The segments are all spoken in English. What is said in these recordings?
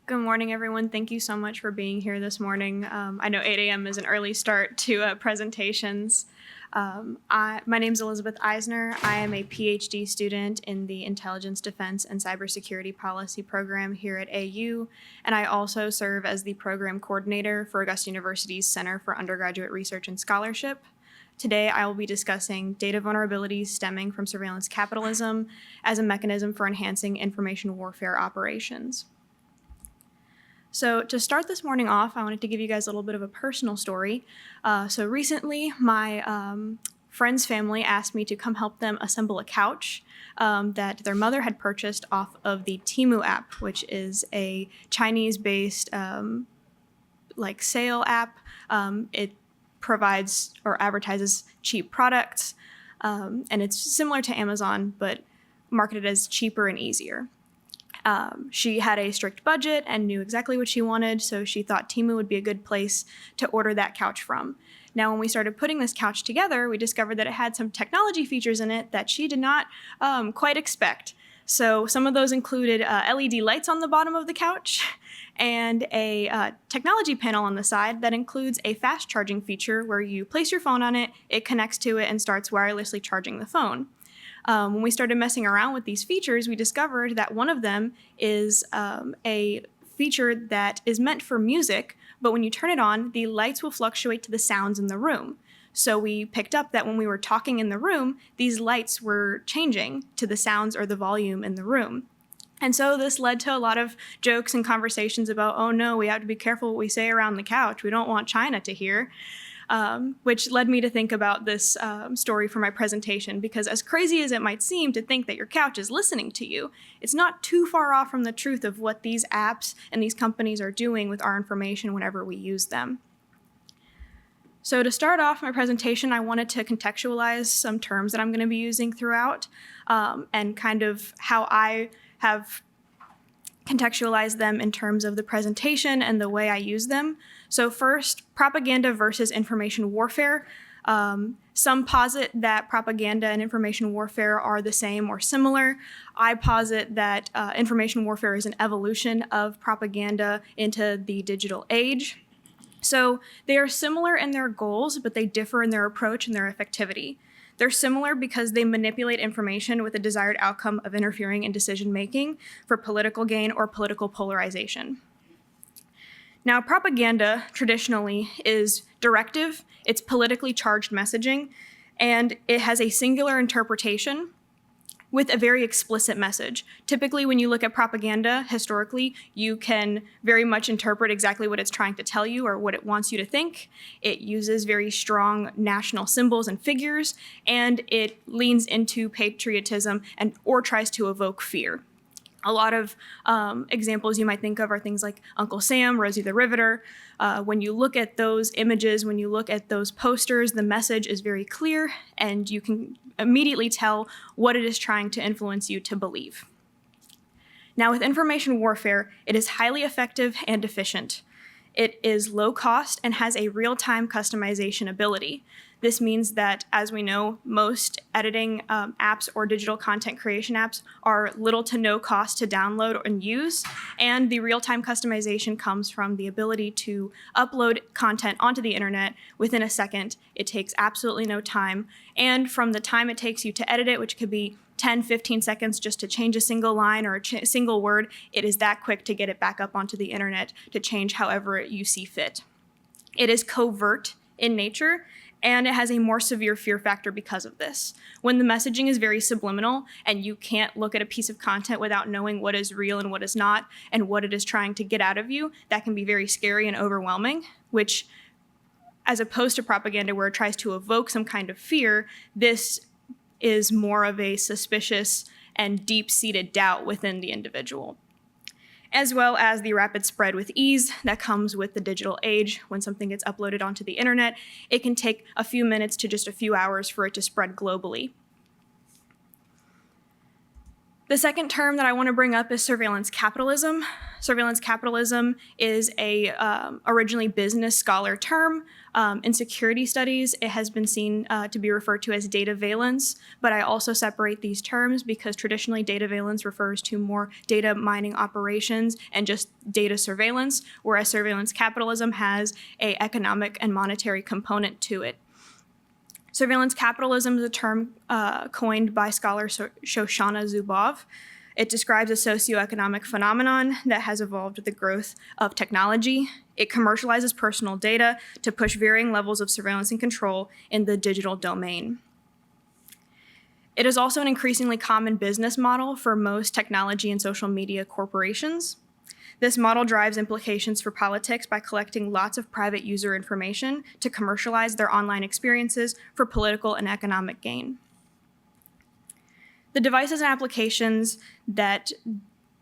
Good morning, everyone. Thank you so much for being here this morning. I know 8 a.m. is an early start to presentations. My name is Elizabeth Eisner. I am a PhD student in the Intelligence, Defense, and Cybersecurity Policy program here at AU, and I also serve as the program coordinator for Augusta University's Center for Undergraduate Research and Scholarship. Today, I will be discussing data vulnerabilities stemming from surveillance capitalism as a mechanism for enhancing information warfare operations. So to start this morning off, I wanted to give you guys a little bit of a personal story. So recently, my friend's family asked me to come help them assemble a couch that their mother had purchased off of the Temu app, which is a Chinese-based sale app. It provides or advertises cheap products, and it's similar to Amazon, but marketed as cheaper and easier. She had a strict budget and knew exactly what she wanted, so she thought Temu would be a good place to order that couch from. Now, when we started putting this couch together, we discovered that it had some technology features in it that she did not quite expect. So some of those included LED lights on the bottom of the couch and a technology panel on the side that includes a fast charging feature where you place your phone on it, it connects to it, and starts wirelessly charging the phone. When we started messing around with these features, we discovered that one of them is a feature that is meant for music, but when you turn it on, the lights will fluctuate to the sounds in the room. So we picked up that when we were talking in the room, these lights were changing to the sounds or the volume in the room. And so this led to a lot of jokes and conversations about, oh no, we have to be careful what we say around the couch. We don't want China to hear. Which led me to think about this story for my presentation, because as crazy as it might seem to think that your couch is listening to you, it's not too far off from the truth of what these apps and these companies are doing with our information whenever we use them. So to start off my presentation, I wanted to contextualize some terms that I'm going to be using throughout, and kind of how I have contextualize them in terms of the presentation and the way I use them. So first, propaganda versus information warfare. Some posit that propaganda and information warfare are the same or similar. I posit that information warfare is an evolution of propaganda into the digital age. So they are similar in their goals, but they differ in their approach and their effectivity. They're similar because they manipulate information with a desired outcome of interfering in decision-making for political gain or political polarization. Now, propaganda traditionally is directive, it's politically charged messaging, and it has a singular interpretation with a very explicit message. Typically, when you look at propaganda, historically, you can very much interpret exactly what it's trying to tell you or what it wants you to think. It uses very strong national symbols and figures, and it leans into patriotism or tries to evoke fear. A lot of examples you might think of are things like Uncle Sam, Rosie the Riveter. When you look at those images, when you look at those posters, the message is very clear, and you can immediately tell what it is trying to influence you to believe. Now, with information warfare, it is highly effective and efficient. It is low cost and has a real-time customization ability. This means that, as we know, most editing apps or digital content creation apps are little to no cost to download and use, and the real-time customization comes from the ability to upload content onto the internet within a second. It takes absolutely no time, and from the time it takes you to edit it, which could be 10, 15 seconds just to change a single line or a single word, it is that quick to get it back up onto the internet to change however you see fit. It is covert in nature, and it has a more severe fear factor because of this. When the messaging is very subliminal and you can't look at a piece of content without knowing what is real and what is not and what it is trying to get out of you, that can be very scary and overwhelming, which, as opposed to propaganda where it tries to evoke some kind of fear, this is more of a suspicious and deep-seated doubt within the individual, as well as the rapid spread with ease that comes with the digital age. When something gets uploaded onto the internet, it can take a few minutes to just a few hours for it to spread globally. The second term that I want to bring up is surveillance capitalism. Surveillance capitalism is a originally business scholar term. In security studies, it has been seen to be referred to as data valence, but I also separate these terms because traditionally data valence refers to more data mining operations and just data surveillance, whereas surveillance capitalism has an economic and monetary component to it. Surveillance capitalism is a term coined by scholar Shoshana Zuboff. It describes a socioeconomic phenomenon that has evolved with the growth of technology. It commercializes personal data to push varying levels of surveillance and control in the digital domain. It is also an increasingly common business model for most technology and social media corporations. This model drives implications for politics by collecting lots of private user information to commercialize their online experiences for political and economic gain. The devices and applications that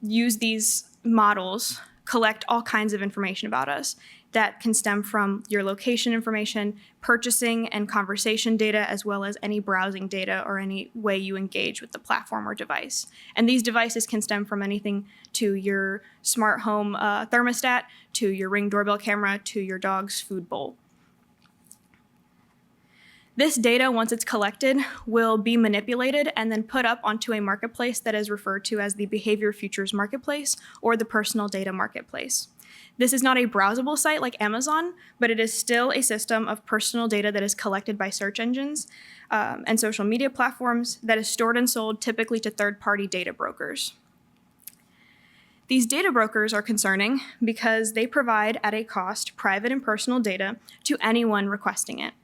use these models collect all kinds of information about us that can stem from your location information, purchasing and conversation data, as well as any browsing data or any way you engage with the platform or device. And these devices can stem from anything to your smart home thermostat, to your Ring doorbell camera, to your dog's food bowl. This data, once it's collected, will be manipulated and then put up onto a marketplace that is referred to as the Behavior Futures Marketplace or the Personal Data Marketplace. This is not a browsable site like Amazon, but it is still a system of personal data that is collected by search engines and social media platforms that is stored and sold typically to third-party data brokers. These data brokers are concerning because they provide at a cost private and personal data to anyone requesting it.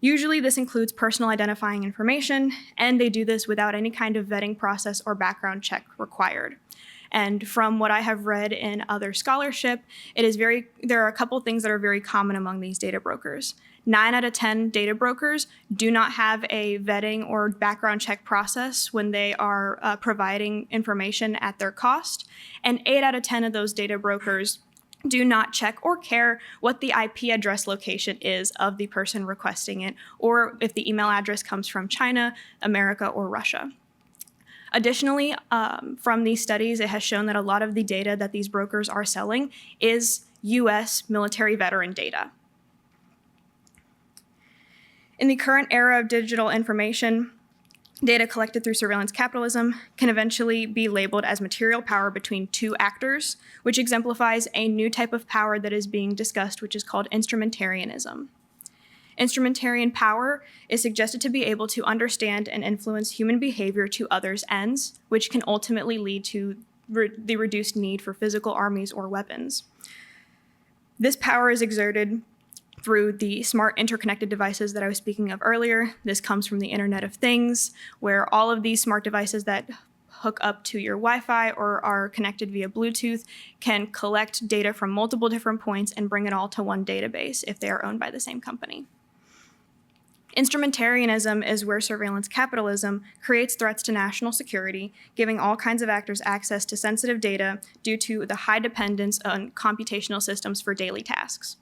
Usually this includes personal identifying information, and they do this without any kind of vetting process or background check required. And from what I have read in other scholarship, there are a couple things that are very common among these data brokers. 9 out of 10 data brokers do not have a vetting or background check process when they are providing information at their cost. And 8 out of 10 of those data brokers do not check or care what the IP address location is of the person requesting it, or if the email address comes from China, America, or Russia. Additionally, from these studies, it has shown that a lot of the data that these brokers are selling is US military veteran data. In the current era of digital information, data collected through surveillance capitalism can eventually be labeled as material power between two actors, which exemplifies a new type of power that is being discussed, which is called instrumentarianism. Instrumentarian power is suggested to be able to understand and influence human behavior to others' ends, which can ultimately lead to the reduced need for physical armies or weapons. This power is exerted through the smart interconnected devices that I was speaking of earlier. This comes from the Internet of Things, where all of these smart devices that hook up to your Wi-Fi or are connected via Bluetooth can collect data from multiple different points and bring it all to one database if they are owned by the same company. Instrumentarianism is where surveillance capitalism creates threats to national security, giving all kinds of actors access to sensitive data due to the high dependence on computational systems for daily tasks.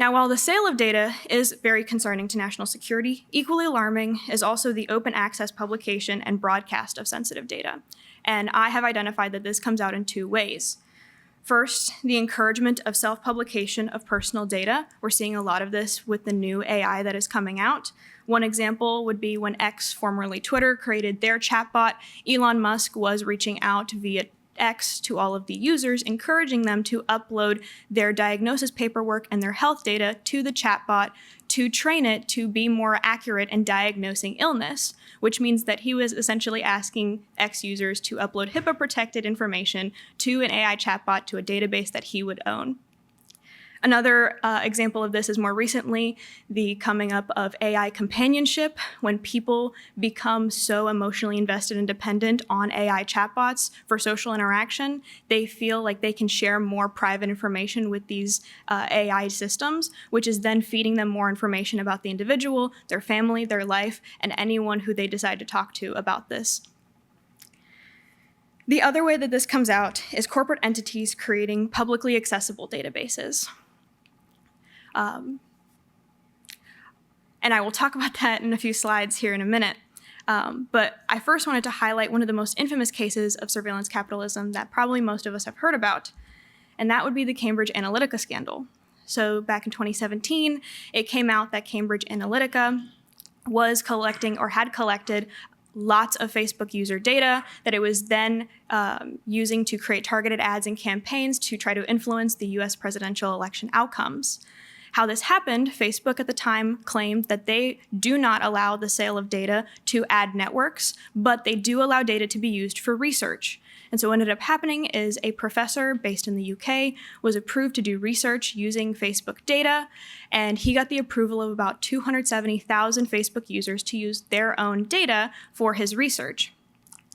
Now, while the sale of data is very concerning to national security, equally alarming is also the open access publication and broadcast of sensitive data. And I have identified that this comes out in two ways. First, the encouragement of self-publication of personal data. We're seeing a lot of this with the new AI that is coming out. One example would be when X, formerly Twitter, created their chatbot. Elon Musk was reaching out via X to all of the users, encouraging them to upload their diagnosis paperwork and their health data to the chatbot to train it to be more accurate in diagnosing illness, which means that he was essentially asking X users to upload HIPAA-protected information to an AI chatbot to a database that he would own. Another example of this is more recently the coming up of AI companionship. When people become so emotionally invested and dependent on AI chatbots for social interaction, they feel like they can share more private information with these AI systems, which is then feeding them more information about the individual, their family, their life, and anyone who they decide to talk to about this. The other way that this comes out is corporate entities creating publicly accessible databases. And I will talk about that in a few slides here in a minute. But I first wanted to highlight one of the most infamous cases of surveillance capitalism that probably most of us have heard about, and that would be the Cambridge Analytica scandal. So back in 2017, it came out that Cambridge Analytica was collecting or had collected lots of Facebook user data that it was then using to create targeted ads and campaigns to try to influence the US presidential election outcomes. How this happened, Facebook at the time claimed that they do not allow the sale of data to ad networks, but they do allow data to be used for research. And so what ended up happening is a professor based in the UK was approved to do research using Facebook data, and he got the approval of about 270,000 Facebook users to use their own data for his research.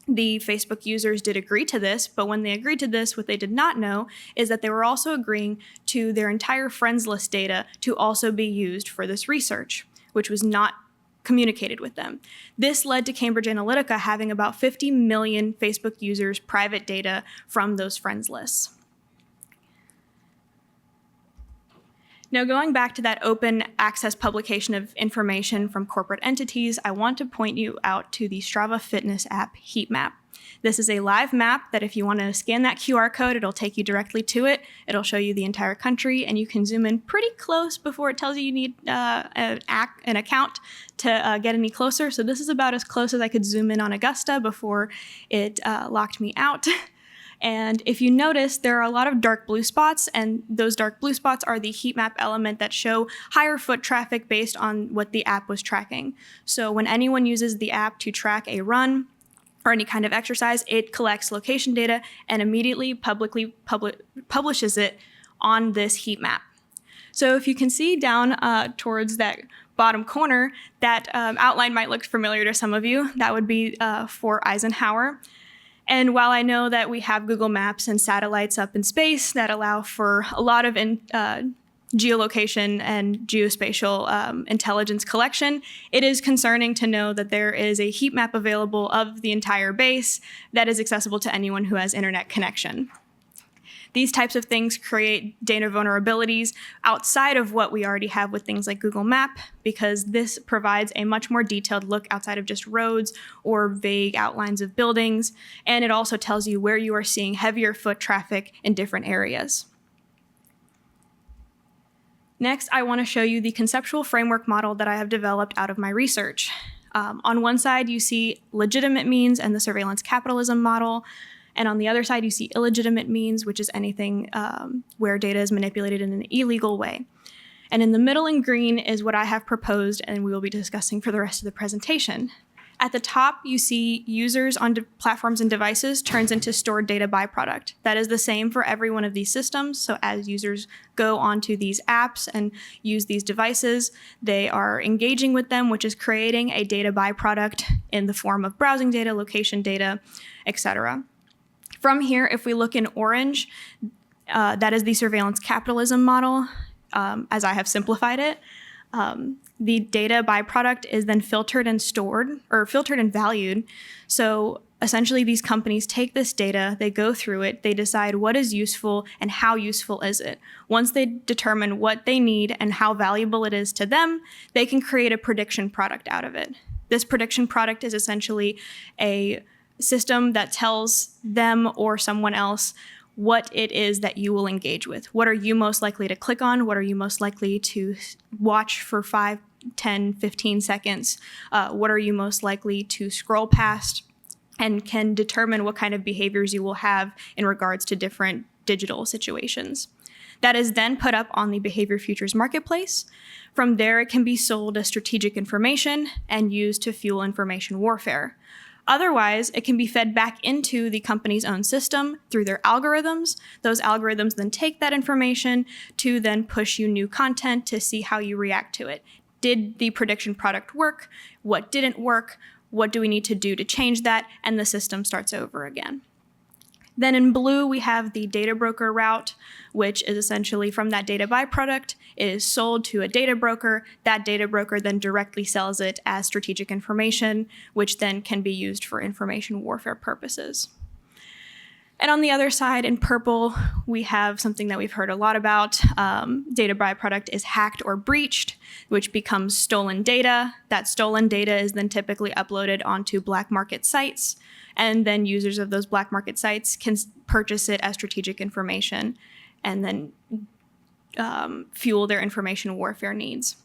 The Facebook users did agree to this, but when they agreed to this, what they did not know is that they were also agreeing to their entire friends list data to also be used for this research, which was not communicated with them. This led to Cambridge Analytica having about 50 million Facebook users' private data from those friends lists. Now, going back to that open access publication of information from corporate entities, I want to point you out to the Strava fitness app Heat Map. This is a live map that if you want to scan that QR code, it'll take you directly to it. It'll show you the entire country, and you can zoom in pretty close before it tells you need an account to get any closer. So this is about as close as I could zoom in on Augusta before it locked me out. And if you notice, there are a lot of dark blue spots, and those dark blue spots are the heat map element that show higher foot traffic based on what the app was tracking. So when anyone uses the app to track a run or any kind of exercise, it collects location data and immediately publicly publishes it on this heat map. So if you can see down towards that bottom corner, that outline might look familiar to some of you. That would be Fort Eisenhower. And while I know that we have Google Maps and satellites up in space that allow for a lot of geolocation and geospatial intelligence collection, it is concerning to know that there is a heat map available of the entire base that is accessible to anyone who has internet connection. These types of things create data vulnerabilities outside of what we already have with things like Google Map, because this provides a much more detailed look outside of just roads or vague outlines of buildings, and it also tells you where you are seeing heavier foot traffic in different areas. Next, I want to show you the conceptual framework model that I have developed out of my research. On one side, you see legitimate means and the surveillance capitalism model. And on the other side, you see illegitimate means, which is anything where data is manipulated in an illegal way. And in the middle in green is what I have proposed and we will be discussing for the rest of the presentation. At the top, you see users on platforms and devices turns into stored data byproduct. That is the same for every one of these systems. So as users go onto these apps and use these devices, they are engaging with them, which is creating a data byproduct in the form of browsing data, location data, etc. From here, if we look in orange, that is the surveillance capitalism model, as I have simplified it. The data byproduct is then filtered and stored, or filtered and valued. So essentially, these companies take this data, they go through it, they decide what is useful and how useful is it. Once they determine what they need and how valuable it is to them, they can create a prediction product out of it. This prediction product is essentially a system that tells them or someone else what it is that you will engage with. What are you most likely to click on? What are you most likely to watch for 5, 10, 15 seconds? What are you most likely to scroll past? And can determine what kind of behaviors you will have in regards to different digital situations. That is then put up on the Behavior Futures Marketplace. From there, it can be sold as strategic information and used to fuel information warfare. Otherwise, it can be fed back into the company's own system through their algorithms. Those algorithms then take that information to then push you new content to see how you react to it. Did the prediction product work? What didn't work? What do we need to do to change that? And the system starts over again. Then in blue, we have the data broker route, which is essentially from that data byproduct. It is sold to a data broker. That data broker then directly sells it as strategic information, which then can be used for information warfare purposes. And on the other side, in purple, we have something that we've heard a lot about. Data byproduct is hacked or breached, which becomes stolen data. That stolen data is then typically uploaded onto black market sites, and then users of those black market sites can purchase it as strategic information and then fuel their information warfare needs.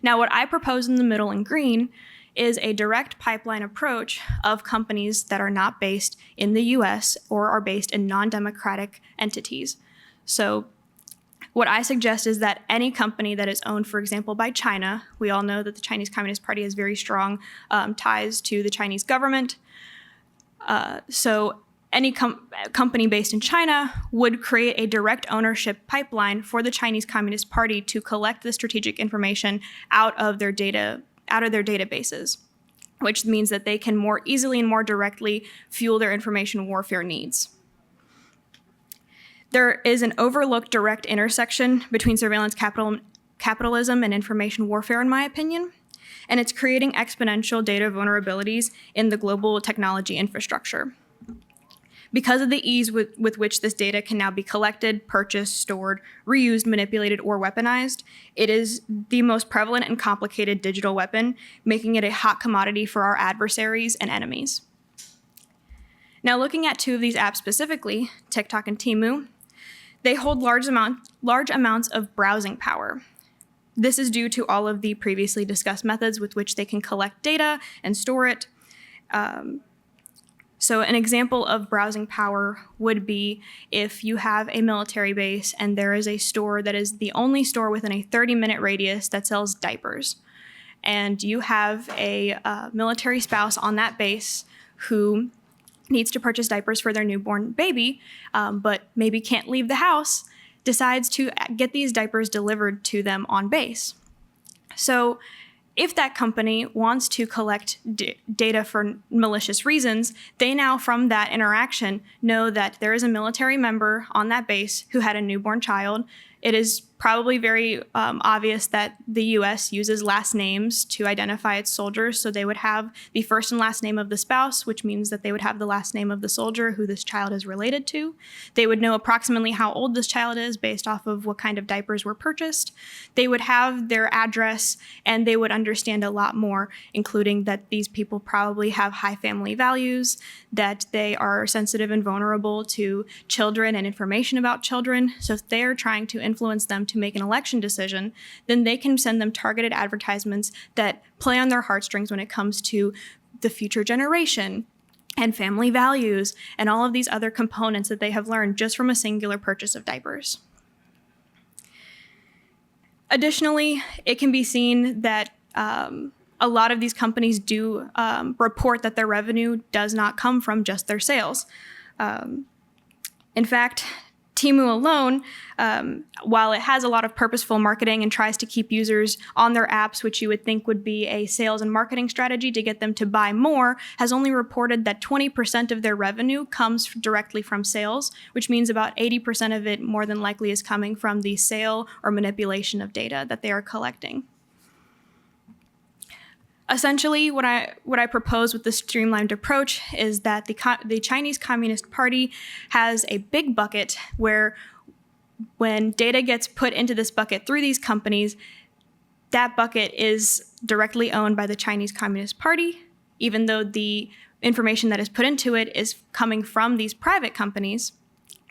Now, what I propose in the middle in green is a direct pipeline approach of companies that are not based in the US or are based in non-democratic entities. So what I suggest is that any company that is owned, for example, by China, we all know that the Chinese Communist Party has very strong ties to the Chinese government. So any company based in China would create a direct ownership pipeline for the Chinese Communist Party to collect the strategic information out of their databases, which means that they can more easily and more directly fuel their information warfare needs. There is an overlooked direct intersection between surveillance capitalism and information warfare, in my opinion, and it's creating exponential data vulnerabilities in the global technology infrastructure. Because of the ease with which this data can now be collected, purchased, stored, reused, manipulated, or weaponized, it is the most prevalent and complicated digital weapon, making it a hot commodity for our adversaries and enemies. Now, looking at two of these apps specifically, TikTok and Temu, they hold large amounts of browsing power. This is due to all of the previously discussed methods with which they can collect data and store it. So an example of browsing power would be if you have a military base and there is a store that is the only store within a 30-minute radius that sells diapers. And you have a military spouse on that base who needs to purchase diapers for their newborn baby, but maybe can't leave the house, decides to get these diapers delivered to them on base. So if that company wants to collect data for malicious reasons, they now, from that interaction, know that there is a military member on that base who had a newborn child. It is probably very obvious that the U.S. uses last names to identify its soldiers, so they would have the first and last name of the spouse, which means that they would have the last name of the soldier who this child is related to. They would know approximately how old this child is based off of what kind of diapers were purchased. They would have their address, and they would understand a lot more, including that these people probably have high family values, that they are sensitive and vulnerable to children and information about children. So if they're trying to influence them to make an election decision, then they can send them targeted advertisements that play on their heartstrings when it comes to the future generation and family values and all of these other components that they have learned just from a singular purchase of diapers. Additionally, it can be seen that a lot of these companies do report that their revenue does not come from just their sales. In fact, Temu alone, while it has a lot of purposeful marketing and tries to keep users on their apps, which you would think would be a sales and marketing strategy to get them to buy more, has only reported that 20% of their revenue comes directly from sales, which means about 80% of it more than likely is coming from the sale or manipulation of data that they are collecting. Essentially, what I propose with this streamlined approach is that the Chinese Communist Party has a big bucket where when data gets put into this bucket through these companies, that bucket is directly owned by the Chinese Communist Party, even though the information that is put into it is coming from these private companies.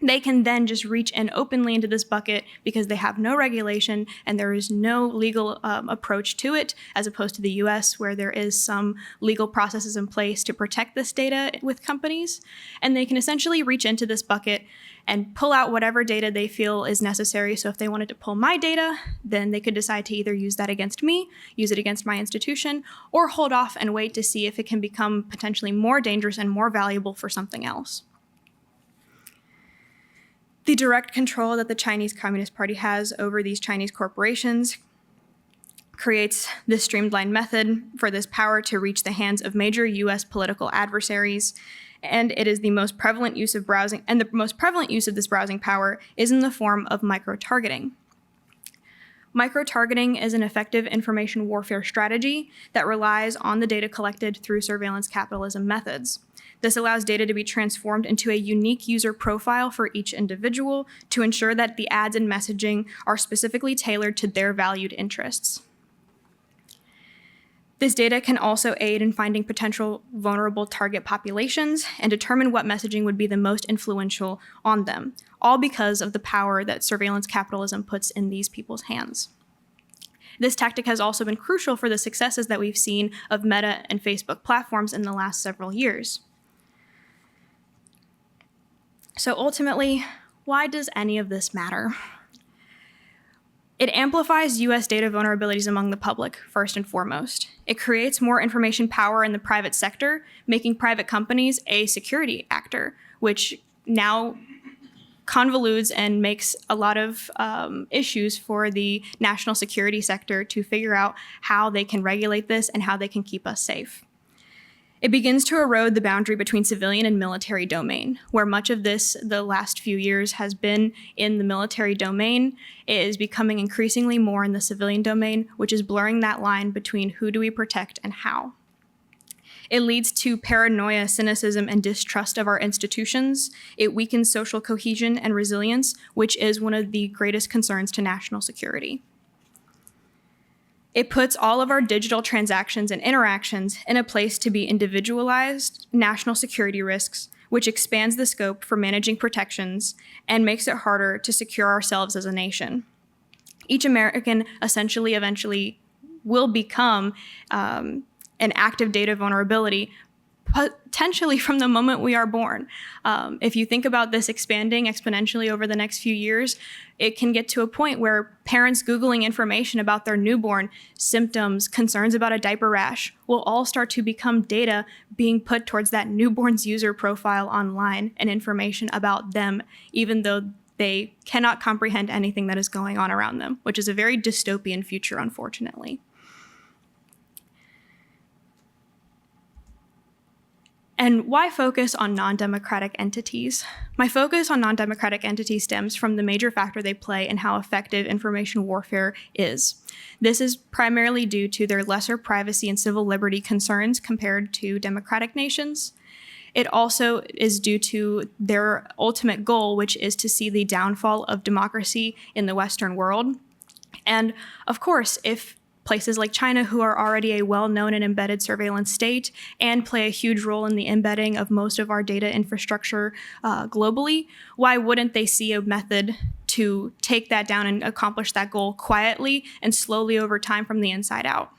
They can then just reach in openly into this bucket because they have no regulation and there is no legal approach to it, as opposed to the US, where there is some legal processes in place to protect this data with companies. And they can essentially reach into this bucket and pull out whatever data they feel is necessary. So if they wanted to pull my data, then they could decide to either use that against me, use it against my institution, or hold off and wait to see if it can become potentially more dangerous and more valuable for something else. The direct control that the Chinese Communist Party has over these Chinese corporations creates this streamlined method for this power to reach the hands of major US political adversaries, and it is the most prevalent use of browsing, and the most prevalent use of this browsing power is in the form of micro-targeting. Micro-targeting is an effective information warfare strategy that relies on the data collected through surveillance capitalism methods. This allows data to be transformed into a unique user profile for each individual to ensure that the ads and messaging are specifically tailored to their valued interests. This data can also aid in finding potential vulnerable target populations and determine what messaging would be the most influential on them, all because of the power that surveillance capitalism puts in these people's hands. This tactic has also been crucial for the successes that we've seen of Meta and Facebook platforms in the last several years. So ultimately, why does any of this matter? It amplifies US data vulnerabilities among the public, first and foremost. It creates more information power in the private sector, making private companies a security actor, which now convolutes and makes a lot of issues for the national security sector to figure out how they can regulate this and how they can keep us safe. It begins to erode the boundary between civilian and military domain, where much of this the last few years has been in the military domain. It is becoming increasingly more in the civilian domain, which is blurring that line between who do we protect and how. It leads to paranoia, cynicism, and distrust of our institutions. It weakens social cohesion and resilience, which is one of the greatest concerns to national security. It puts all of our digital transactions and interactions in a place to be individualized national security risks, which expands the scope for managing protections and makes it harder to secure ourselves as a nation. Each American eventually will become an active data vulnerability, potentially from the moment we are born. If you think about this expanding exponentially over the next few years, it can get to a point where parents Googling information about their newborn, symptoms, concerns about a diaper rash, will all start to become data being put towards that newborn's user profile online and information about them, even though they cannot comprehend anything that is going on around them, which is a very dystopian future, unfortunately. And why focus on non-democratic entities? My focus on non-democratic entities stems from the major factor they play in how effective information warfare is. This is primarily due to their lesser privacy and civil liberty concerns compared to democratic nations. It also is due to their ultimate goal, which is to see the downfall of democracy in the Western world. And of course, if places like China, who are already a well-known and embedded surveillance state and play a huge role in the embedding of most of our data infrastructure globally, why wouldn't they see a method to take that down and accomplish that goal quietly and slowly over time from the inside out?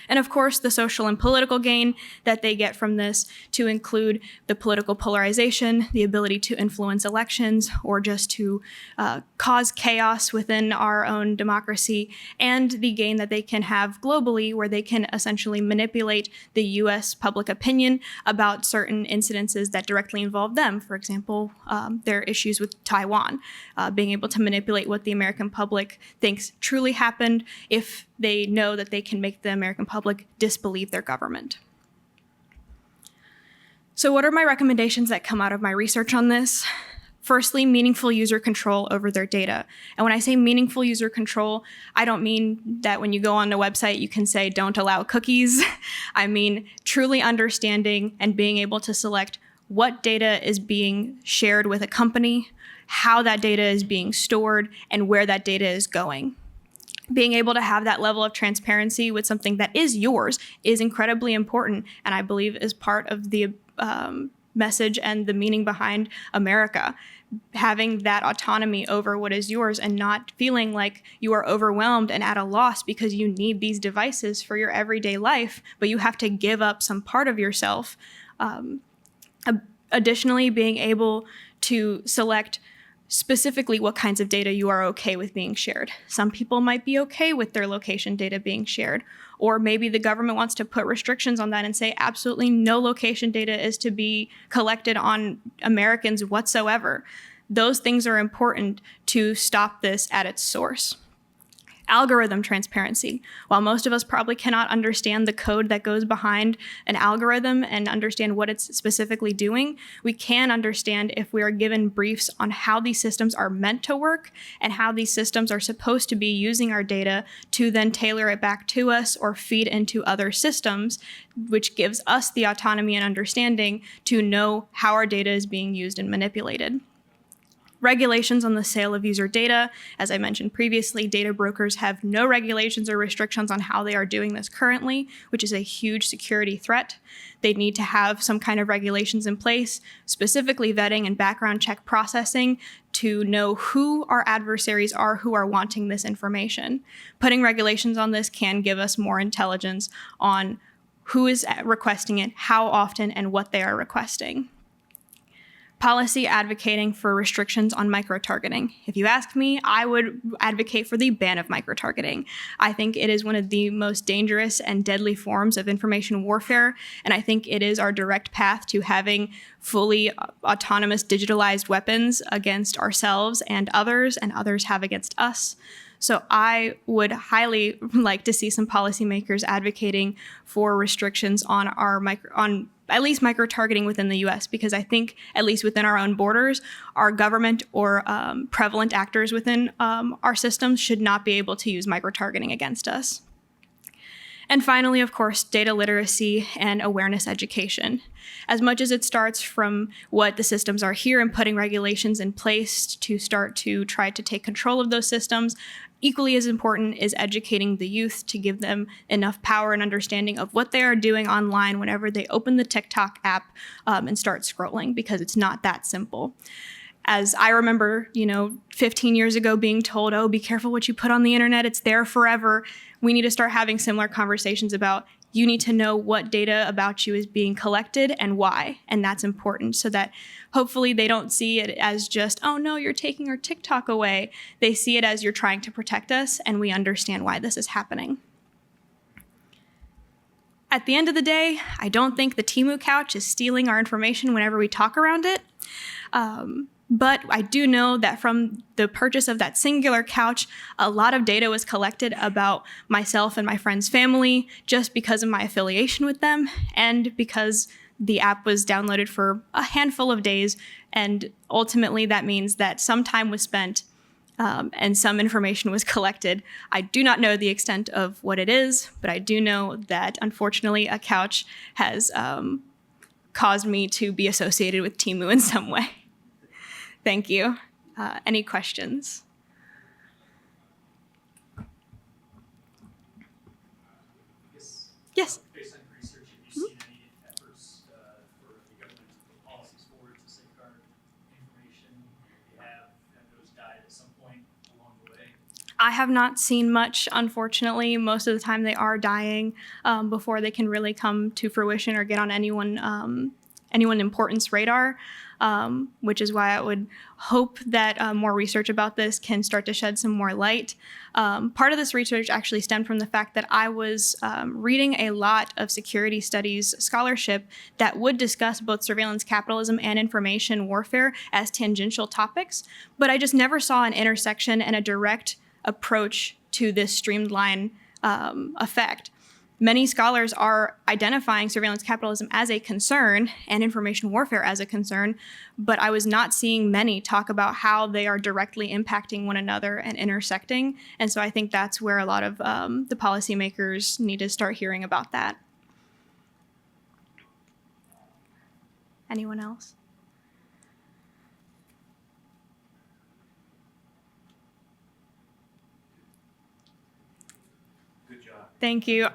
And of course, the social and political gain that they get from this, to include the political polarization, the ability to influence elections, or just to cause chaos within our own democracy, and the gain that they can have globally, where they can essentially manipulate the US public opinion about certain incidences that directly involve them. For example, their issues with Taiwan, being able to manipulate what the American public thinks truly happened if they know that they can make the American public disbelieve their government. So what are my recommendations that come out of my research on this? Firstly, meaningful user control over their data. And when I say meaningful user control, I don't mean that when you go on a website, you can say, don't allow cookies. I mean, truly understanding and being able to select what data is being shared with a company, how that data is being stored, and where that data is going. Being able to have that level of transparency with something that is yours is incredibly important, and I believe is part of the message and the meaning behind America. Having that autonomy over what is yours and not feeling like you are overwhelmed and at a loss because you need these devices for your everyday life, but you have to give up some part of yourself. Additionally, being able to select specifically what kinds of data you are okay with being shared. Some people might be okay with their location data being shared, or maybe the government wants to put restrictions on that and say absolutely no location data is to be collected on Americans whatsoever. Those things are important to stop this at its source. Algorithm transparency. While most of us probably cannot understand the code that goes behind an algorithm and understand what it's specifically doing, we can understand if we are given briefs on how these systems are meant to work and how these systems are supposed to be using our data to then tailor it back to us or feed into other systems, which gives us the autonomy and understanding to know how our data is being used and manipulated. Regulations on the sale of user data. As I mentioned previously, data brokers have no regulations or restrictions on how they are doing this currently, which is a huge security threat. They need to have some kind of regulations in place, specifically vetting and background check processing to know who our adversaries are who are wanting this information. Putting regulations on this can give us more intelligence on who is requesting it, how often, and what they are requesting. Policy advocating for restrictions on micro-targeting. If you ask me, I would advocate for the ban of micro-targeting. I think it is one of the most dangerous and deadly forms of information warfare, and I think it is our direct path to having fully autonomous digitalized weapons against ourselves and others have against us. So I would highly like to see some policymakers advocating for restrictions on at least micro-targeting within the US, because I think, at least within our own borders, our government or prevalent actors within our systems should not be able to use micro-targeting against us. And finally, of course, data literacy and awareness education. As much as it starts from what the systems are here and putting regulations in place to start to try to take control of those systems, equally as important is educating the youth to give them enough power and understanding of what they are doing online whenever they open the TikTok app and start scrolling, because it's not that simple. As I remember, 15 years ago being told, oh, be careful what you put on the internet, it's there forever. We need to start having similar conversations about you need to know what data about you is being collected and why. And that's important so that hopefully they don't see it as just, oh no, you're taking our TikTok away. They see it as you're trying to protect us and we understand why this is happening. At the end of the day, I don't think the Temu couch is stealing our information whenever we talk around it. But I do know that from the purchase of that singular couch, a lot of data was collected about myself and my friend's family just because of my affiliation with them and because the app was downloaded for a handful of days. And ultimately, that means that some time was spent and some information was collected. I do not know the extent of what it is, but I do know that, unfortunately, a couch has caused me to be associated with Temu in some way. Thank you. Any questions? Yes. Based on your research, have you seen any efforts for the government to put policies forward to safeguard information? Have those died at some point along the way? I have not seen much, unfortunately. Most of the time they are dying before they can really come to fruition or get on anyone importance radar. Which is why I would hope that more research about this can start to shed some more light. Part of this research actually stemmed from the fact that I was reading a lot of security studies scholarship that would discuss both surveillance capitalism and information warfare as tangential topics, but I just never saw an intersection and a direct approach to this streamline effect. Many scholars are identifying surveillance capitalism as a concern and information warfare as a concern, but I was not seeing many talk about how they are directly impacting one another and intersecting. And so I think that's where a lot of the policymakers need to start hearing about that. Anyone else? Good job. Thank you.